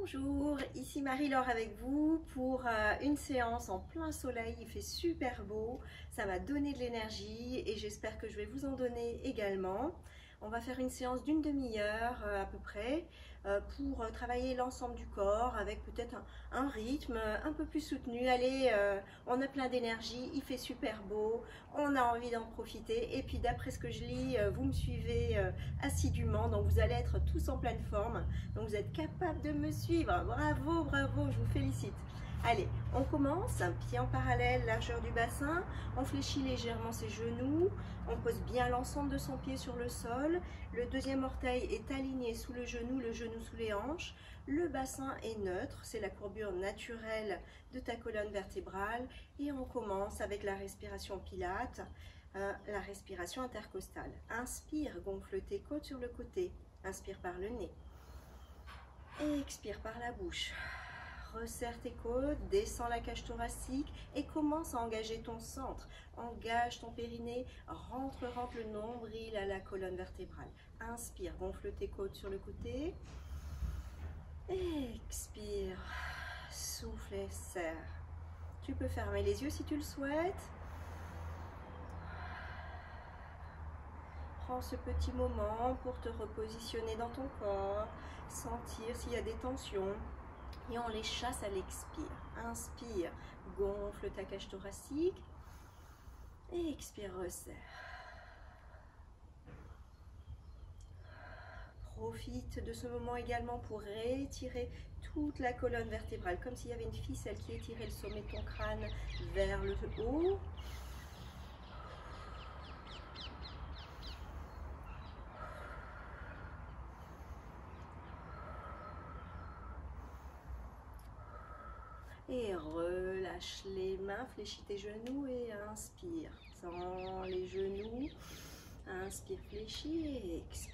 Bonjour, ici Marie-Laure avec vous pour une séance en plein soleil. Il fait super beau, ça m'a donné de l'énergie et j'espère que je vais vous en donner également. On va faire une séance d'une demi-heure à peu près pour travailler l'ensemble du corps avec peut-être un rythme un peu plus soutenu. Allez, on a plein d'énergie, il fait super beau, on a envie d'en profiter et puis d'après ce que je lis, vous me suivez assidûment, donc vous allez être tous en pleine forme. Donc vous êtes capable de me suivre. Bravo, bravo, je vous félicite. Allez, on commence. Pied en parallèle, largeur du bassin. On fléchit légèrement ses genoux. On pose bien l'ensemble de son pied sur le sol. Le deuxième orteil est aligné sous le genou sous les hanches. Le bassin est neutre, c'est la courbure naturelle de ta colonne vertébrale. Et on commence avec la respiration Pilates, la respiration intercostale. Inspire, gonfle tes côtes sur le côté. Inspire par le nez. Expire par la bouche. Resserre tes côtes, descends la cage thoracique et commence à engager ton centre. Engage ton périnée, rentre le nombril à la colonne vertébrale. Inspire, gonfle tes côtes sur le côté. Expire, souffle et serre. Tu peux fermer les yeux si tu le souhaites. Prends ce petit moment pour te repositionner dans ton corps, sentir s'il y a des tensions et on les chasse à l'expire. Inspire, gonfle ta cage thoracique et expire, resserre. Profite de ce moment également pour réétirer toute la colonne vertébrale, comme s'il y avait une ficelle qui étirait le sommet de ton crâne vers le haut. Et relâche les mains, fléchis tes genoux et inspire. Sans les genoux, inspire, fléchis et expire.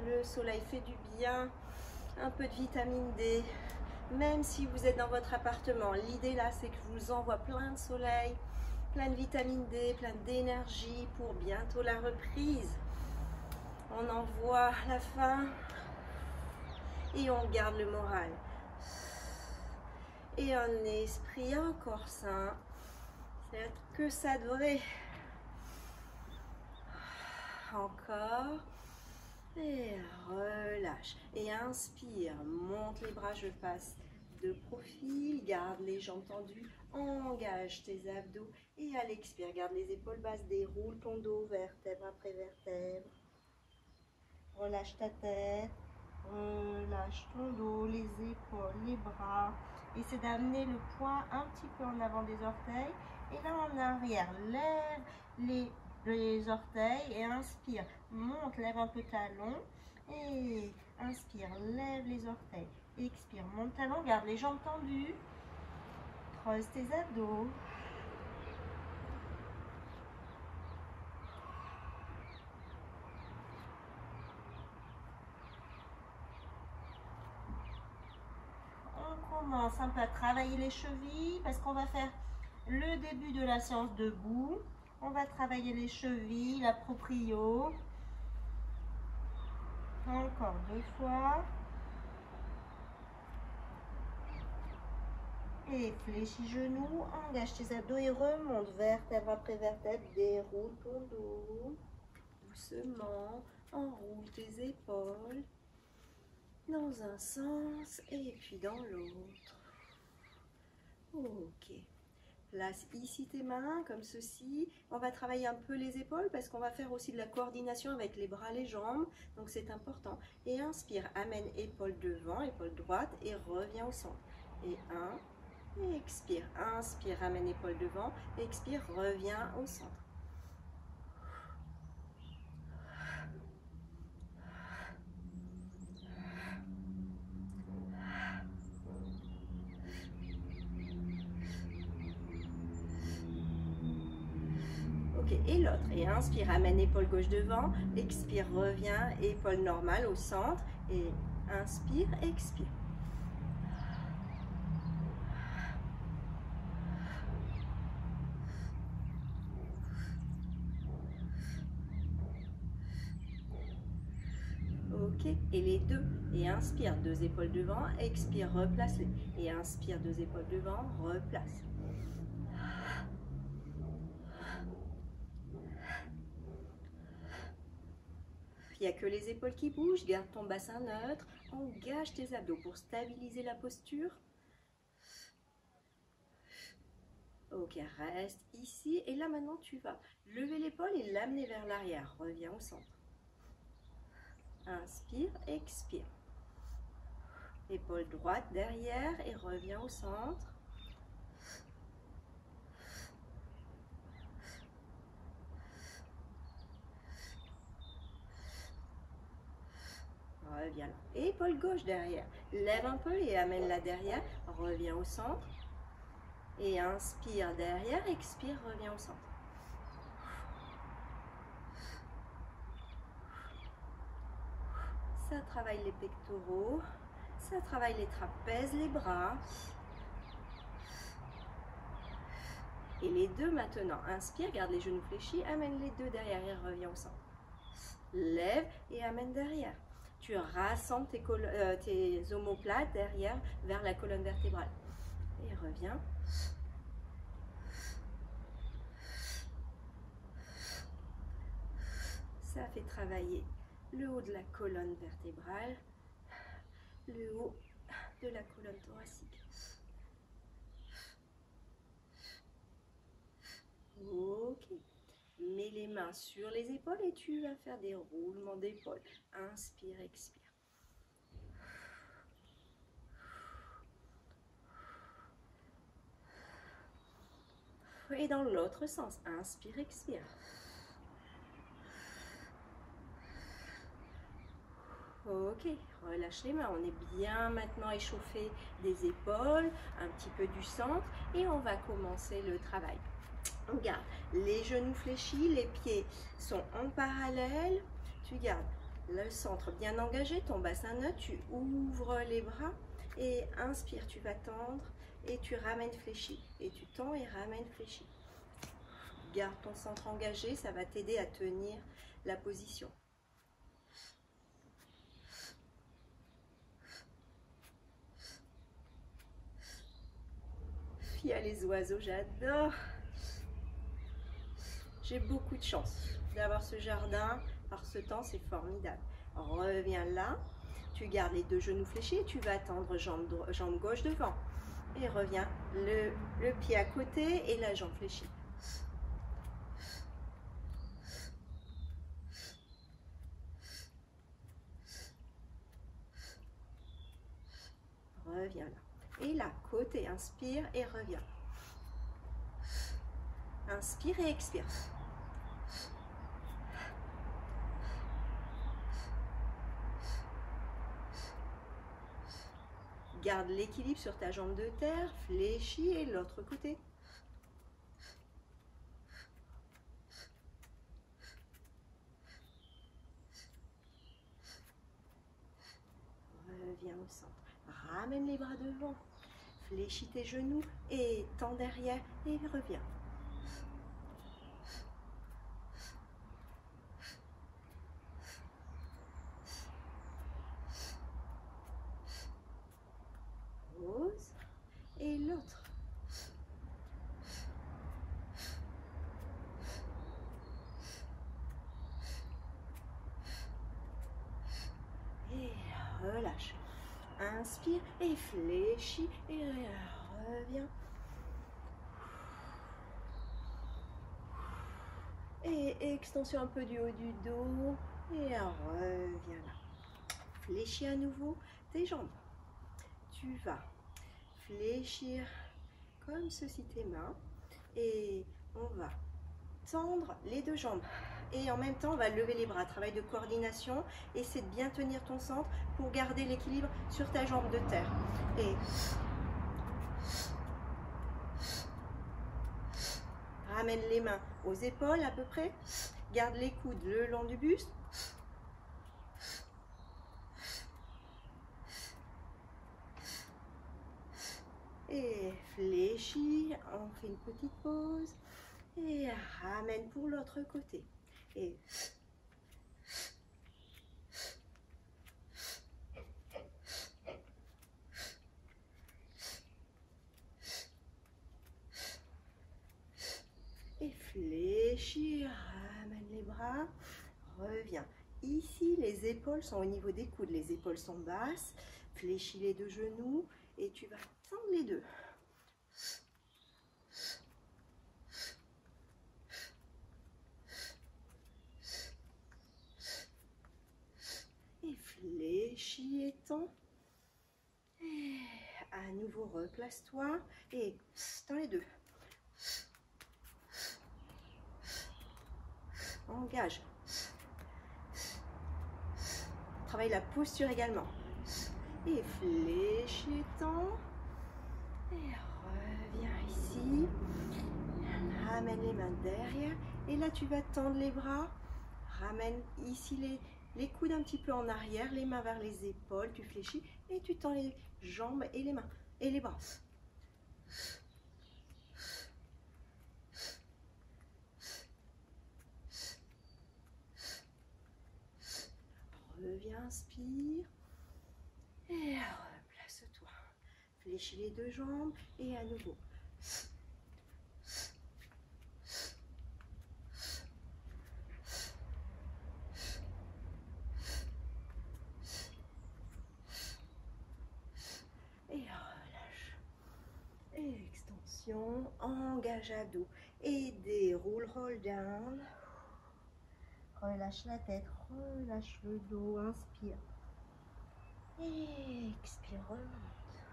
Le soleil fait du bien, un peu de vitamine D, même si vous êtes dans votre appartement. L'idée là, c'est que je vous envoie plein de soleil, plein de vitamine D, plein d'énergie pour bientôt la reprise. On envoie la fin et on garde le moral. Et un esprit, un corps sain, c'est que ça devrait. Encore. Et relâche. Et inspire, monte les bras, je passe de profil, garde les jambes tendues, engage tes abdos. Et à l'expire, garde les épaules basses, déroule ton dos, vertèbre après vertèbre. Relâche ta tête, relâche ton dos, les épaules, les bras. Essaie d'amener le poing un petit peu en avant des orteils. Et là en arrière, lève les orteils et inspire. Monte, lève un peu talon. Et inspire, lève les orteils. Expire, monte talon, garde les jambes tendues. Creuse tes abdos. On commence un peu à travailler les chevilles parce qu'on va faire le début de la séance debout. On va travailler les chevilles, la proprio. Encore 2 fois. Et fléchis genoux, engage tes abdos et remonte vertèbre après vertèbre. Déroule ton dos. Doucement, enroule tes épaules dans un sens et puis dans l'autre. Ok. Place ici tes mains comme ceci. On va travailler un peu les épaules parce qu'on va faire aussi de la coordination avec les bras, les jambes. Donc c'est important. Et inspire, amène épaule devant, épaule droite et reviens au centre. Et et expire. Inspire, amène épaule devant. Expire, reviens au centre. Ok, et l'autre. Et inspire, amène épaule gauche devant. Expire, reviens, épaule normale au centre. Et inspire, expire. Ok, et les deux. Et inspire, deux épaules devant, expire, replace-les. Et inspire, deux épaules devant, replace. Il n'y a que les épaules qui bougent, garde ton bassin neutre, engage tes abdos pour stabiliser la posture. Ok, reste ici. Et là maintenant, tu vas lever l'épaule et l'amener vers l'arrière. Reviens au centre. Inspire, expire. Épaule droite derrière et reviens au centre. Reviens là. Épaule gauche derrière. Lève un peu et amène-la derrière. Reviens au centre. Et inspire derrière, expire, reviens au centre. Ça travaille les pectoraux. Ça travaille les trapèzes, les bras. Et les deux maintenant. Inspire, garde les genoux fléchis. Amène les deux derrière et reviens au centre. Lève et amène derrière. Tu rassembles tes omoplates derrière vers la colonne vertébrale. Et reviens. Ça fait travailler le haut de la colonne vertébrale, le haut de la colonne thoracique. Ok. Mets les mains sur les épaules et tu vas faire des roulements d'épaule. Inspire, expire. Et dans l'autre sens, inspire, expire. Ok, relâche les mains. On est bien maintenant échauffé des épaules, un petit peu du centre et on va commencer le travail. On garde les genoux fléchis, les pieds sont en parallèle. Tu gardes le centre bien engagé, ton bassin neutre, tu ouvres les bras et inspire, tu vas tendre et tu ramènes fléchi. Et tu tends et ramènes fléchi. Garde ton centre engagé, ça va t'aider à tenir la position. Il y a les oiseaux, j'adore. J'ai beaucoup de chance d'avoir ce jardin par ce temps, c'est formidable. Reviens là, tu gardes les deux genoux fléchis et tu vas tendre jambe gauche devant. Et reviens, le pied à côté et la jambe fléchie. Reviens là. Et là, côté, inspire et reviens. Inspire et expire. Garde l'équilibre sur ta jambe de terre, fléchis et l'autre côté. Reviens au centre. Ramène les bras devant. Fléchis tes genoux et tends derrière et reviens. Pause. Et l'autre. Et relâche. Inspire et fléchis et reviens. Et extension un peu du haut du dos. Et reviens là. Fléchis à nouveau tes jambes. Tu vas fléchir comme ceci tes mains. Et on va tendre les deux jambes. Et en même temps, on va lever les bras. Travail de coordination. Essaie de bien tenir ton centre pour garder l'équilibre sur ta jambe de terre. Et ramène les mains aux épaules à peu près. Garde les coudes le long du buste. Et fléchis. On fait une petite pause. Et ramène pour l'autre côté. Et là. Reviens. Ici, les épaules sont au niveau des coudes. Les épaules sont basses. Fléchis les deux genoux et tu vas tendre les deux. Et fléchis et tends. Et à nouveau, replace-toi et tends les deux. Engage. Travaille la posture également. Et fléchis, tends. Et reviens ici. Ramène les mains derrière. Et là, tu vas tendre les bras. Ramène ici les coudes un petit peu en arrière, les mains vers les épaules. Tu fléchis et tu tends les jambes et les mains et les bras. Reviens, inspire. Et replace-toi. Fléchis les deux jambes et à nouveau. Et relâche. Et extension. Engage à dos. Et déroule, roll down. Relâche la tête, relâche le dos, inspire. Et expire, remonte.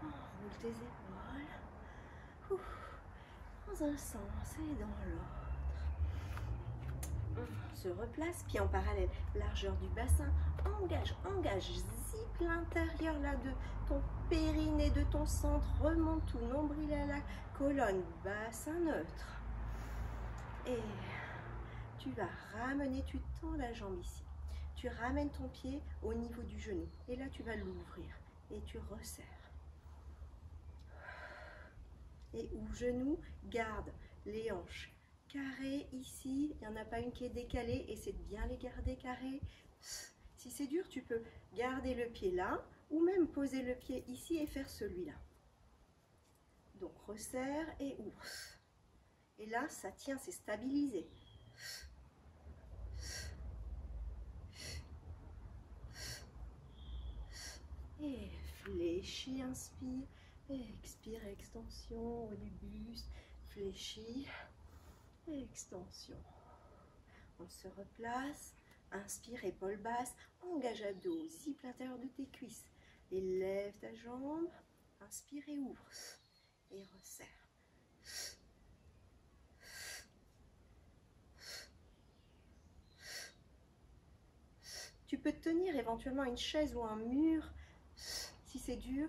Enroule tes épaules. Dans un sens et dans l'autre. On se replace, pied en parallèle, largeur du bassin. Engage, engage, zip l'intérieur là de ton périnée, de ton centre. Remonte tout, nombril à la colonne, bassin neutre. Et tu vas ramener, tu tends la jambe ici. Tu ramènes ton pied au niveau du genou. Et là, tu vas l'ouvrir. Et tu resserres. Et au genou, garde les hanches carrées ici. Il n'y en a pas une qui est décalée. Essaie de bien les garder carrées. Si c'est dur, tu peux garder le pied là. Ou même poser le pied ici et faire celui-là. Donc, resserre et ouvre. Et là, ça tient, c'est stabilisé. Et fléchis, inspire. Et expire, extension, haut du buste. Fléchis, extension. On se replace. Inspire, épaule basse. Engage à dos. Zip l'intérieur de tes cuisses. Et lève ta jambe. Inspire et ouvre. Et resserre. Tu peux tenir éventuellement une chaise ou un mur si c'est dur.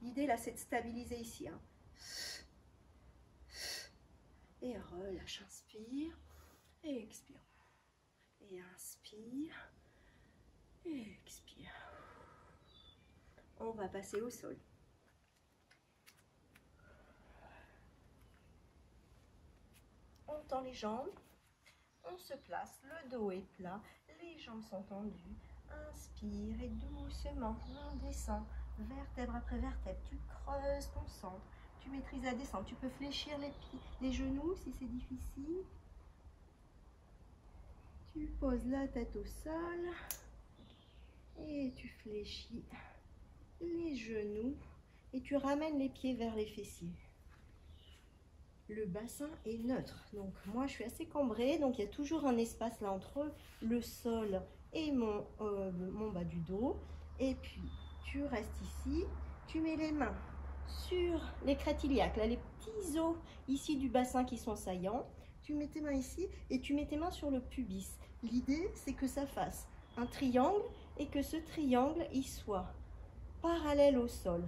L'idée là, c'est de stabiliser ici. Hein. Et relâche, inspire. Et expire. Et inspire. Et expire. On va passer au sol. On tend les jambes. On se place, le dos est plat, les jambes sont tendues. Inspire et doucement, on descend, vertèbre après vertèbre. Tu creuses ton centre, tu maîtrises la descente. Tu peux fléchir les pieds, les genoux si c'est difficile. Tu poses la tête au sol et tu fléchis les genoux et tu ramènes les pieds vers les fessiers. Le bassin est neutre, donc moi je suis assez cambrée, donc il y a toujours un espace là entre le sol et mon bas du dos. Et puis tu restes ici, tu mets les mains sur les crêtes iliaques, là les petits os ici du bassin qui sont saillants. Tu mets tes mains ici et tu mets tes mains sur le pubis. L'idée c'est que ça fasse un triangle et que ce triangle il soit parallèle au sol.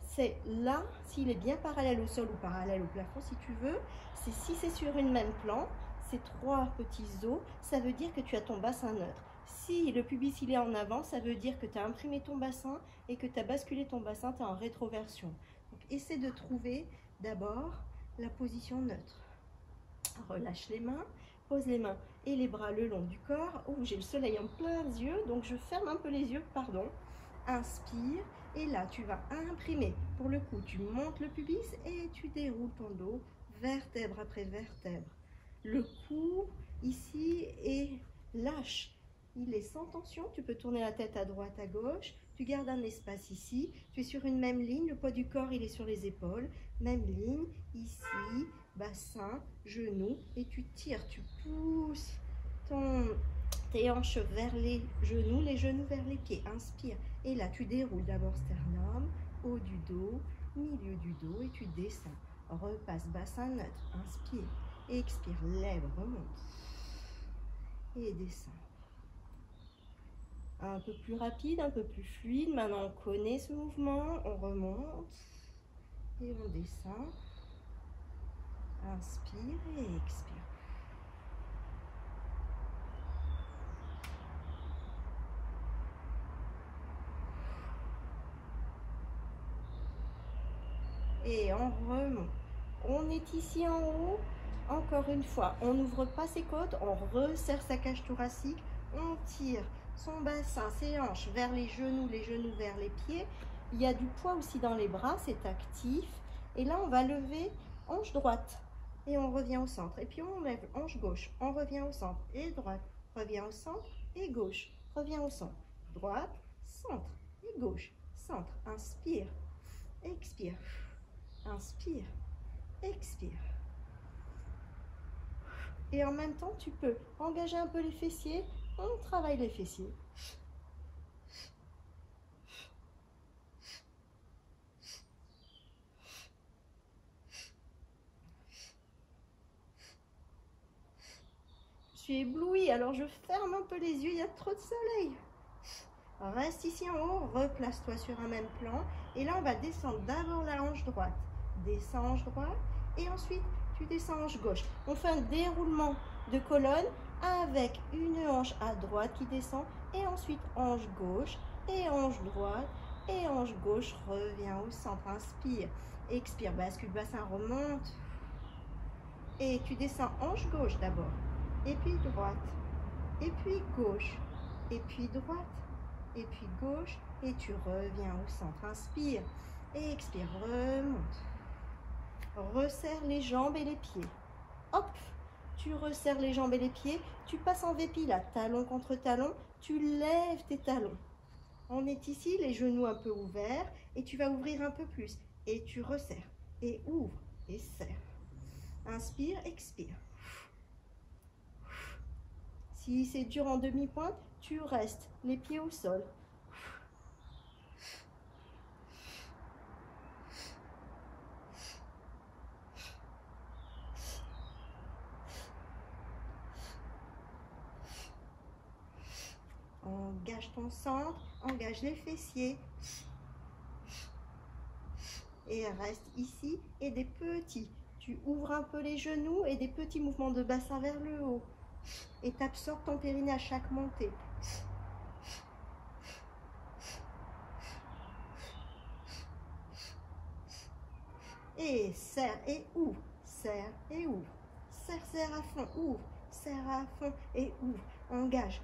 C'est là, s'il est bien parallèle au sol ou parallèle au plafond si tu veux, c'est si c'est sur une même plan, ces trois petits os, ça veut dire que tu as ton bassin neutre. Si le pubis il est en avant, ça veut dire que tu as imprimé ton bassin et que tu as basculé ton bassin, tu es en rétroversion. Donc essaie de trouver d'abord la position neutre. Relâche les mains, pose les mains et les bras le long du corps. Oh, j'ai le soleil en plein yeux, donc je ferme un peu les yeux, pardon. Inspire. Et là, tu vas imprimer. Pour le coup, tu montes le pubis et tu déroules ton dos, vertèbre après vertèbre. le cou ici et lâche. Il est sans tension, tu peux tourner la tête à droite, à gauche, tu gardes un espace ici, tu es sur une même ligne, le poids du corps il est sur les épaules, même ligne, ici, bassin, genou, et tu tires, tu pousses tes hanches vers les genoux vers les pieds, inspire, et là tu déroules d'abord sternum, haut du dos, milieu du dos, et tu descends, repasse bassin neutre, inspire, expire, lève, remonte, et descends. Un peu plus rapide, un peu plus fluide. Maintenant, on connaît ce mouvement. On remonte et on descend. Inspire et expire. Et on remonte. On est ici en haut. Encore une fois, on n'ouvre pas ses côtes. On resserre sa cage thoracique. On tire son bassin, ses hanches vers les genoux vers les pieds. Il y a du poids aussi dans les bras, c'est actif. Et là, on va lever hanche droite et on revient au centre. Et puis on lève hanche gauche, on revient au centre et droite, revient au centre et gauche, revient au centre. Droite, centre et gauche, centre. Inspire, expire, inspire, expire. Et en même temps, tu peux engager un peu les fessiers. On travaille les fessiers. Je suis éblouie, alors je ferme un peu les yeux, il y a trop de soleil. Reste ici en haut, replace-toi sur un même plan. Et là, on va descendre d'abord la hanche droite. Descends hanche droite et ensuite, tu descends hanche gauche. On fait un déroulement de colonne avec une hanche à droite qui descend et ensuite hanche gauche et hanche droite et hanche gauche. Reviens au centre, inspire, expire, bascule, bassin, remonte. Et tu descends hanche gauche d'abord, et puis droite, et puis gauche, et puis droite, et puis gauche, et tu reviens au centre. Inspire et expire, remonte. Resserre les jambes et les pieds. Hop, tu resserres les jambes et les pieds, tu passes en vépi là, talon contre talon, tu lèves tes talons. On est ici, les genoux un peu ouverts, et tu vas ouvrir un peu plus. Et tu resserres, et ouvre, et serre. Inspire, expire. Si c'est dur en demi-pointe, tu restes les pieds au sol. Engage ton centre, engage les fessiers. Et reste ici et des petits. Tu ouvres un peu les genoux et des petits mouvements de bassin vers le haut. Et tu absorbes ton périnée à chaque montée. Et serre et ouvre, serre et ouvre. Serre, serre à fond, ouvre, serre à fond et ouvre. Engage.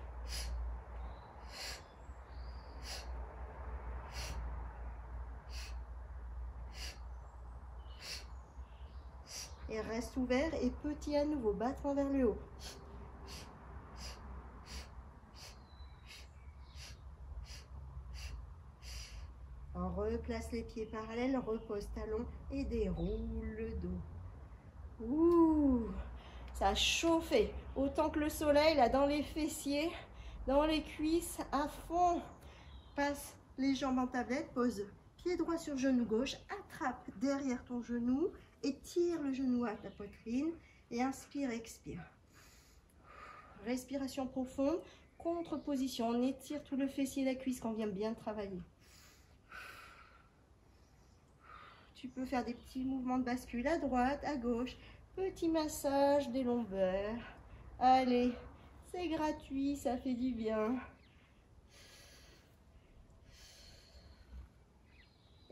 Et reste ouvert et petit à nouveau, battement vers le haut. On replace les pieds parallèles, repose talon et déroule le dos. Ouh, ça a chauffé autant que le soleil là dans les fessiers, dans les cuisses à fond. Passe les jambes en tablette, pose pied droit sur genou gauche, attrape derrière ton genou et tire le genou à ta poitrine et inspire, expire. Respiration profonde, contre-position, on étire tout le fessier et la cuisse qu'on vient bien travailler. Tu peux faire des petits mouvements de bascule à droite, à gauche, petit massage des lombaires. Allez, c'est gratuit, ça fait du bien.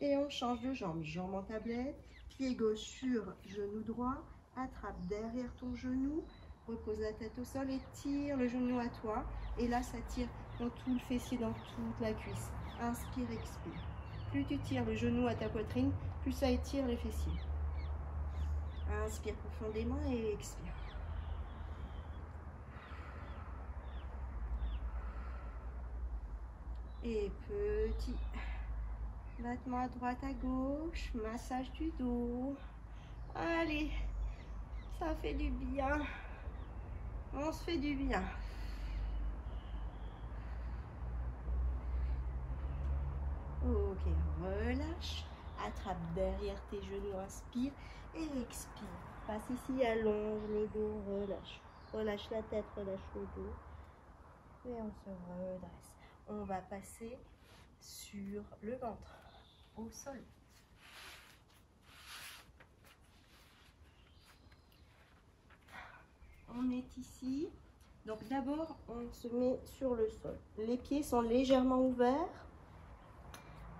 Et on change de jambe, jambe en tablette, pied gauche sur genou droit, attrape derrière ton genou, repose la tête au sol et tire le genou à toi. Et là, ça tire dans tout le fessier, dans toute la cuisse. Inspire, expire. Plus tu tires le genou à ta poitrine, plus ça étire les fessiers. Inspire profondément et expire. Et petit battement à droite, à gauche, massage du dos. Allez, ça fait du bien. On se fait du bien. Ok, relâche. Attrape derrière tes genoux, inspire et expire. Passe ici, allonge le dos, relâche. Relâche la tête, relâche le dos. Et on se redresse. On va passer sur le ventre, au sol. On est ici. Donc d'abord, on se met sur le sol. Les pieds sont légèrement ouverts.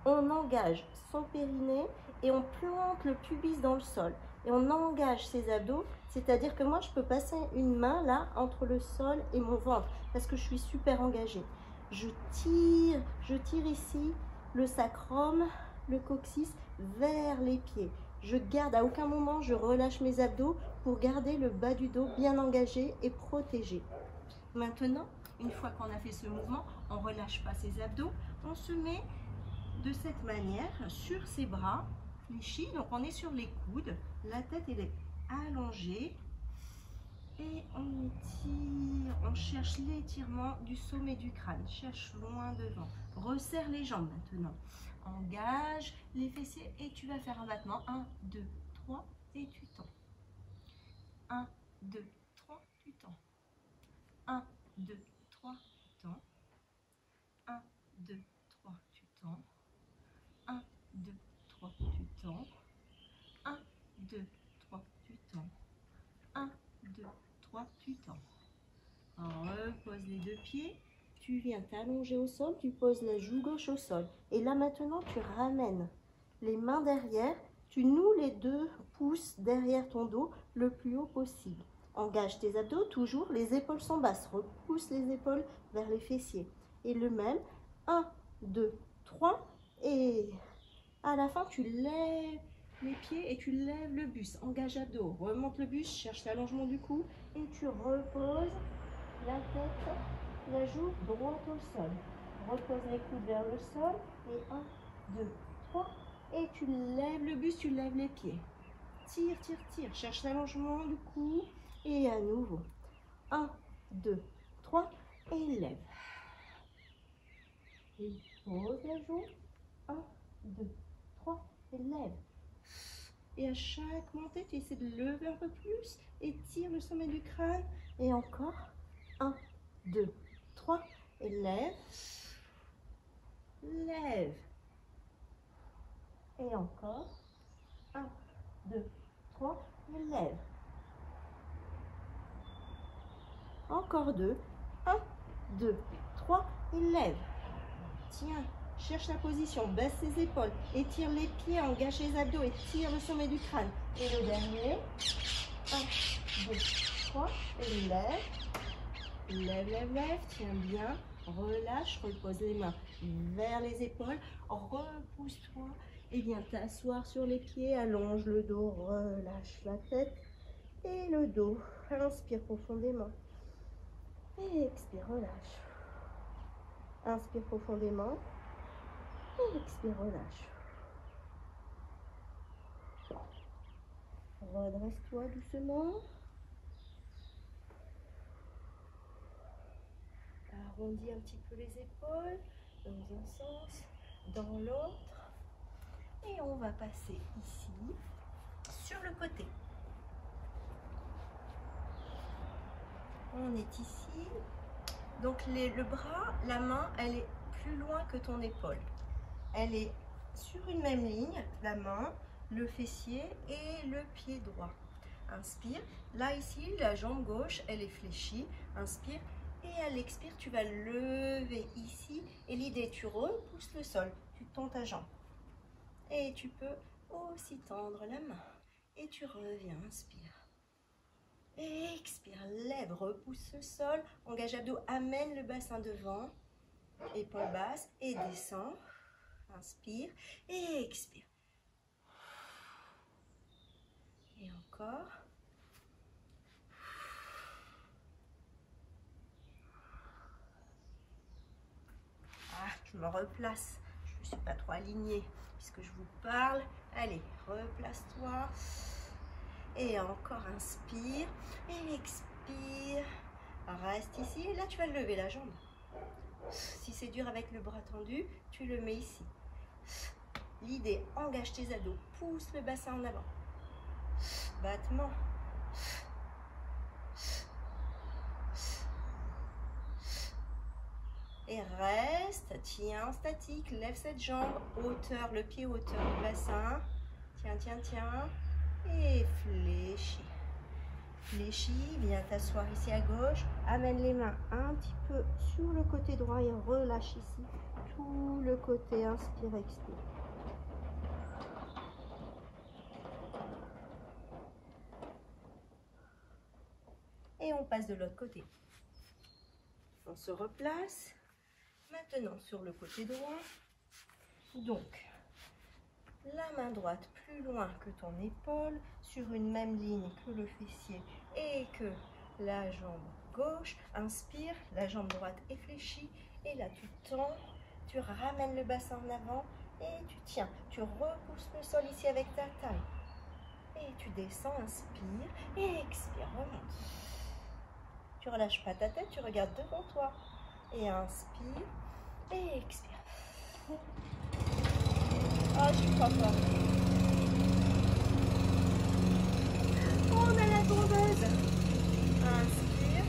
On engage son périnée et on plante le pubis dans le sol. Et on engage ses abdos, c'est-à-dire que moi, je peux passer une main là entre le sol et mon ventre parce que je suis super engagée. Je tire ici le sacrum, le coccyx vers les pieds. Je garde, à aucun moment, je relâche mes abdos pour garder le bas du dos bien engagé et protégé. Maintenant, une fois qu'on a fait ce mouvement, on ne relâche pas ses abdos, on se met de cette manière sur ses bras fléchis, donc on est sur les coudes, la tête elle est allongée et on étire, on cherche l'étirement du sommet du crâne, cherche loin devant, resserre les jambes maintenant, engage les fessiers et tu vas faire un battement, 1, 2, 3 et tu tends, 1, 2, 3, tu tends, 1, 2, 3, tu tends, 1, 2, 3, tu tends, 1, 2, 3, tu tends. 1, 2, 3, tu tends. 1, 2, 3, tu tends. Repose les deux pieds. Tu viens t'allonger au sol. Tu poses la joue gauche au sol. Et là maintenant, tu ramènes les mains derrière. Tu noues les deux pouces derrière ton dos le plus haut possible. Engage tes abdos, toujours. Les épaules sont basses. Repousse les épaules vers les fessiers. Et le même. 1, 2, 3. Et à la fin, tu lèves les pieds et tu lèves le buste. Engage abdos, remonte le buste, cherche l'allongement du cou et tu reposes la tête, la joue droite au sol. Repose les coudes vers le sol et 1, 2, 3 et tu lèves le buste, tu lèves les pieds. Tire, tire, tire, cherche l'allongement du cou et à nouveau. 1, 2, 3 et lève. Et pose la joue. 1, 2, 3 et lève. Et à chaque montée, tu essaies de lever un peu plus et tire le sommet du crâne. Et encore. 1, 2, 3 et lève. Lève. Et encore. 1, 2, 3 et lève. Encore 2. 1, 2, 3 et lève. Tiens. Cherche la position, baisse ses épaules, étire les pieds, engage les abdos et tire le sommet du crâne. Et le dernier, 1, 2, 3, et lève, lève, lève, lève, tiens bien, relâche, repose les mains vers les épaules, repousse-toi et viens t'asseoir sur les pieds, allonge le dos, relâche la tête et le dos. Inspire profondément et expire, relâche. Inspire profondément. Expire, relâche. Redresse-toi doucement. Arrondis un petit peu les épaules dans un sens, dans l'autre. Et on va passer ici, sur le côté. On est ici. Donc le bras, la main, elle est plus loin que ton épaule. Elle est sur une même ligne, la main, le fessier et le pied droit. Inspire. Là, ici, la jambe gauche, elle est fléchie. Inspire. Et à l'expire, tu vas lever ici. Et l'idée, tu repousses le sol. Tu tends ta jambe. Et tu peux aussi tendre la main. Et tu reviens. Inspire. Et expire. Lève. Repousse le sol. Engage abdos. Amène le bassin devant. Épaules basses. Et descends. Inspire et expire. Et encore. me replace. Je ne suis pas trop alignée puisque je vous parle. Allez, replace-toi. Et encore inspire. Et expire. Reste ici. Et là, tu vas lever la jambe. Si c'est dur avec le bras tendu, tu le mets ici. L'idée, engage tes abdos. Pousse le bassin en avant. Battement. Et reste, tiens, statique, lève cette jambe, hauteur, le pied hauteur du bassin. Tiens, tiens, tiens. Et fléchis. Fléchis, viens t'asseoir ici à gauche. Amène les mains un petit peu sur le côté droit et relâche ici. Tout le côté, inspire, expire. Et on passe de l'autre côté. On se replace. Maintenant sur le côté droit. Donc, la main droite plus loin que ton épaule, sur une même ligne que le fessier et que la jambe gauche. Inspire, la jambe droite est fléchie. Et là, tu tends, tu ramènes le bassin en avant et tu tiens. Tu repousses le sol ici avec ta taille. Et tu descends, inspire et expire, remonte. Tu relâches pas ta tête, tu regardes devant toi. Et inspire et expire. Oh, j'y crois pas. On a la tondeuse. Inspire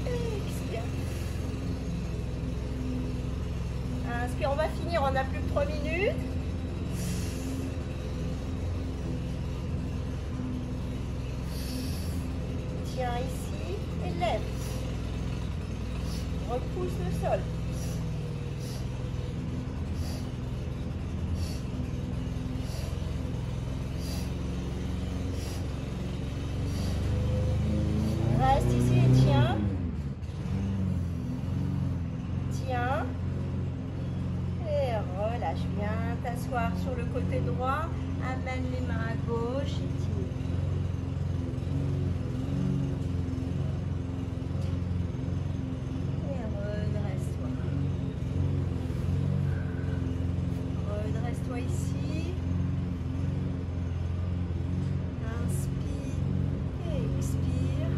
et expire. Inspire, on va finir, on a plus que 3 minutes. Tiens ici et lève. Repousse le sol. Reste ici et tiens. Tiens. Et relâche. Viens t'asseoir sur le côté droit. Amène les mains à gauche et tire. Ici, inspire et expire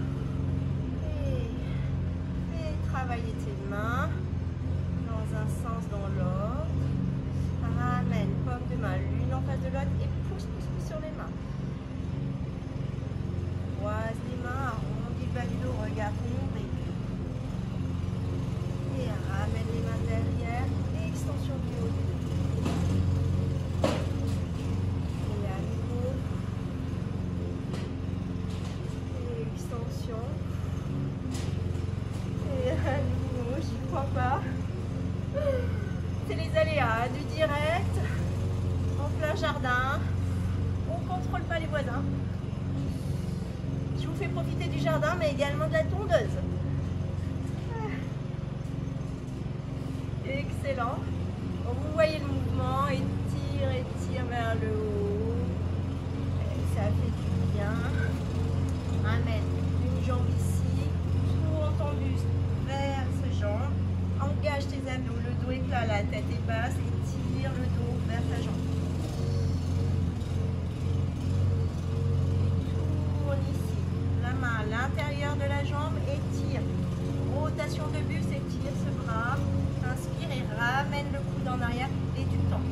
et travaillez tes mains dans un sens, dans l'autre. Ramène paume de main l'une en face de l'autre et pousse sur les mains. Croise les mains, arrondis le bas du dos, regarde tomber. Et ramène les mains derrière et extension du haut du dos. Et à nouveau, j'y crois pas. C'est les aléas du direct, en plein jardin. On ne contrôle pas les voisins. Je vous fais profiter du jardin, mais également de la tondeuse. Excellent. Vous voyez le mouvement, étire vers le haut. Et ça fait du bien. Ramène une jambe ici, tourne ton buste vers ce jambe, engage tes abdos, le dos est plat, la tête est basse et tire le dos vers ta jambe. Tourne ici, la main à l'intérieur de la jambe et tire. Rotation de buste et tire ce bras. Inspire et ramène le coude en arrière et tu tends.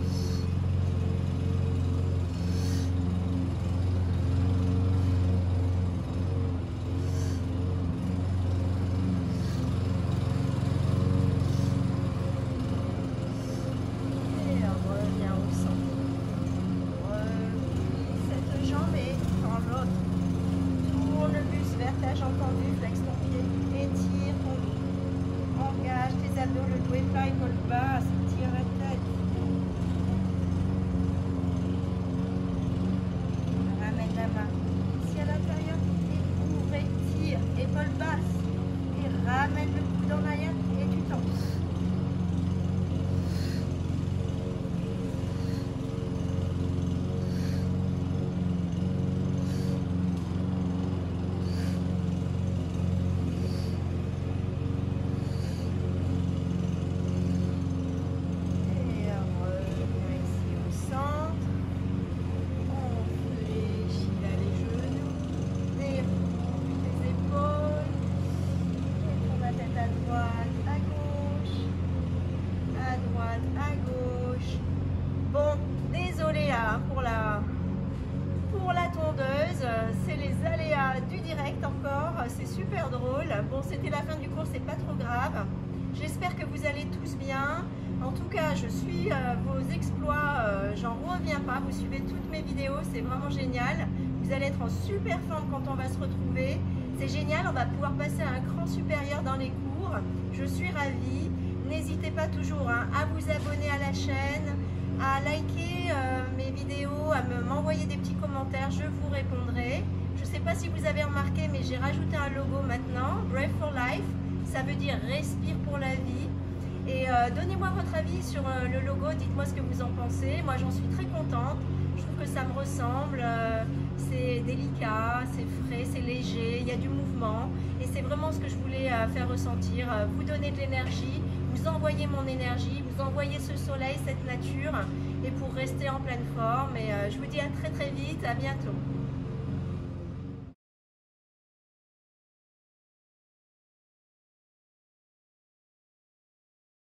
mal. Bon, c'était la fin du cours, c'est pas trop grave. J'espère que vous allez tous bien. En tout cas, je suis vos exploits, j'en reviens pas. Vous suivez toutes mes vidéos, c'est vraiment génial. Vous allez être en super forme quand on va se retrouver. C'est génial, on va pouvoir passer à un cran supérieur dans les cours. Je suis ravie. N'hésitez pas toujours à vous abonner à la chaîne, à liker mes vidéos, à m'envoyer des petits commentaires, je vous répondrai. Je ne sais pas si vous avez remarqué, mais j'ai rajouté un logo maintenant, Breathe for Life, ça veut dire respire pour la vie. Et donnez-moi votre avis sur le logo, dites-moi ce que vous en pensez. Moi j'en suis très contente, je trouve que ça me ressemble, c'est délicat, c'est frais, c'est léger, il y a du mouvement. Et c'est vraiment ce que je voulais faire ressentir, vous donner de l'énergie, vous envoyer mon énergie, vous envoyer ce soleil, cette nature, et pour rester en pleine forme. Et je vous dis à très très vite, à bientôt.